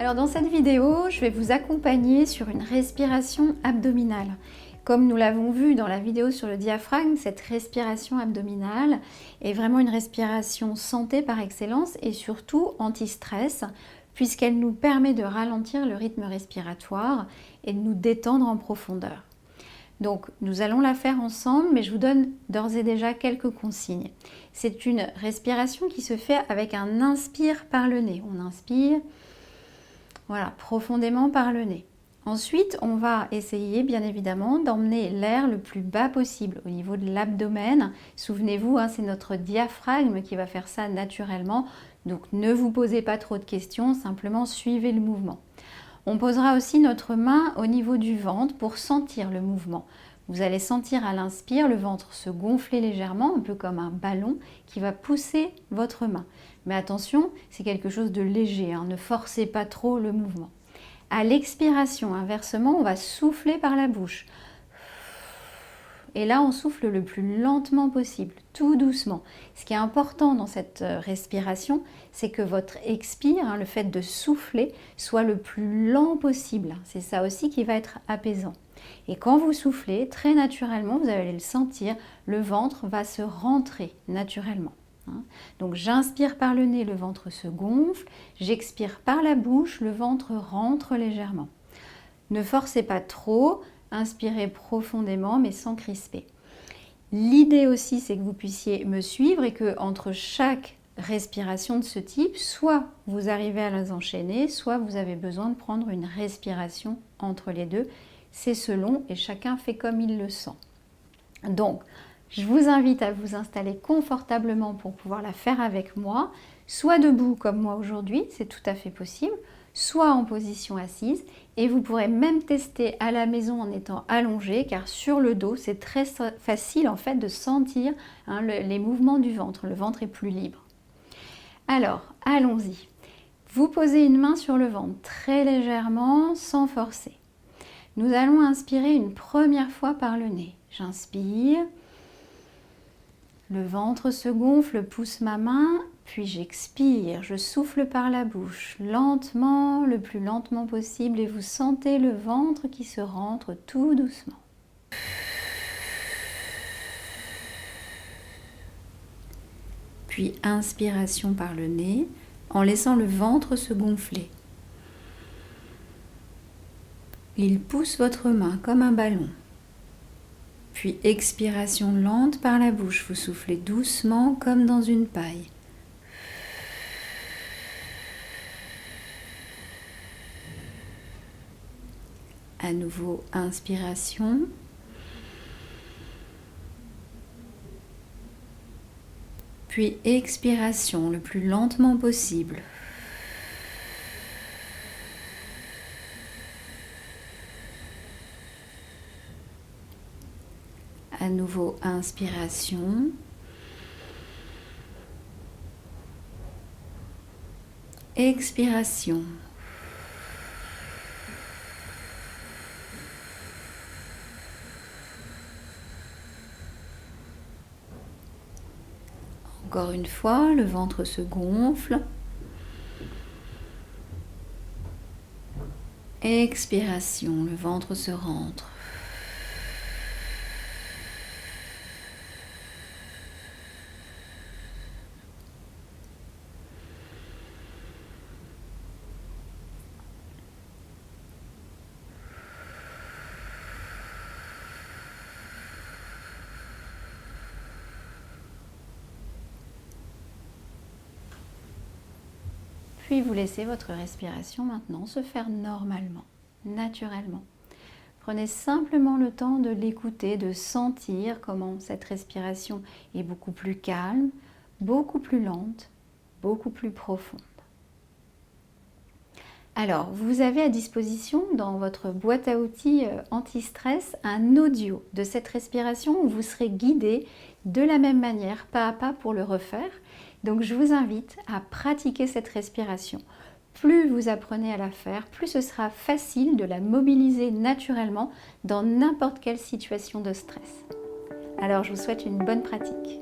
Alors dans cette vidéo, je vais vous accompagner sur une respiration abdominale. Comme nous l'avons vu dans la vidéo sur le diaphragme, cette respiration abdominale est vraiment une respiration santé par excellence et surtout anti-stress, puisqu'elle nous permet de ralentir le rythme respiratoire et de nous détendre en profondeur. Donc nous allons la faire ensemble, mais je vous donne d'ores et déjà quelques consignes. C'est une respiration qui se fait avec un inspire par le nez. On inspire, voilà, profondément par le nez. Ensuite, on va essayer bien évidemment d'emmener l'air le plus bas possible au niveau de l'abdomen. Souvenez-vous, c'est notre diaphragme qui va faire ça naturellement. Donc ne vous posez pas trop de questions, simplement suivez le mouvement. On posera aussi notre main au niveau du ventre pour sentir le mouvement. Vous allez sentir à l'inspire le ventre se gonfler légèrement, un peu comme un ballon qui va pousser votre main. Mais attention, c'est quelque chose de léger, ne forcez pas trop le mouvement. À l'expiration, inversement, on va souffler par la bouche. Et là, on souffle le plus lentement possible, tout doucement. Ce qui est important dans cette respiration, c'est que votre expire, le fait de souffler, soit le plus lent possible. C'est ça aussi qui va être apaisant. Et quand vous soufflez, très naturellement, vous allez le sentir, le ventre va se rentrer naturellement. Donc j'inspire par le nez, le ventre se gonfle, j'expire par la bouche, le ventre rentre légèrement. Ne forcez pas trop, inspirez profondément mais sans crisper. L'idée aussi c'est que vous puissiez me suivre et que entre chaque respiration de ce type, soit vous arrivez à les enchaîner, soit vous avez besoin de prendre une respiration entre les deux. C'est selon et chacun fait comme il le sent. Donc, je vous invite à vous installer confortablement pour pouvoir la faire avec moi, soit debout comme moi aujourd'hui, c'est tout à fait possible, soit en position assise. Et vous pourrez même tester à la maison en étant allongé, car sur le dos, c'est très facile en fait de sentir les mouvements du ventre. Le ventre est plus libre. Alors, allons-y. Vous posez une main sur le ventre, très légèrement, sans forcer. Nous allons inspirer une première fois par le nez. J'inspire. Le ventre se gonfle, pousse ma main, puis j'expire, je souffle par la bouche, lentement, le plus lentement possible, et vous sentez le ventre qui se rentre tout doucement. Puis inspiration par le nez, en laissant le ventre se gonfler. Il pousse votre main comme un ballon. Puis expiration lente par la bouche, vous soufflez doucement comme dans une paille. À nouveau, inspiration. Puis expiration le plus lentement possible. À nouveau, inspiration. Expiration. Encore une fois, le ventre se gonfle. Expiration, le ventre se rentre. Puis vous laissez votre respiration maintenant se faire normalement, naturellement. Prenez simplement le temps de l'écouter, de sentir comment cette respiration est beaucoup plus calme, beaucoup plus lente, beaucoup plus profonde. Alors, vous avez à disposition dans votre boîte à outils anti-stress un audio de cette respiration où vous serez guidé de la même manière, pas à pas pour le refaire. Donc, je vous invite à pratiquer cette respiration. Plus vous apprenez à la faire, plus ce sera facile de la mobiliser naturellement dans n'importe quelle situation de stress. Alors, je vous souhaite une bonne pratique.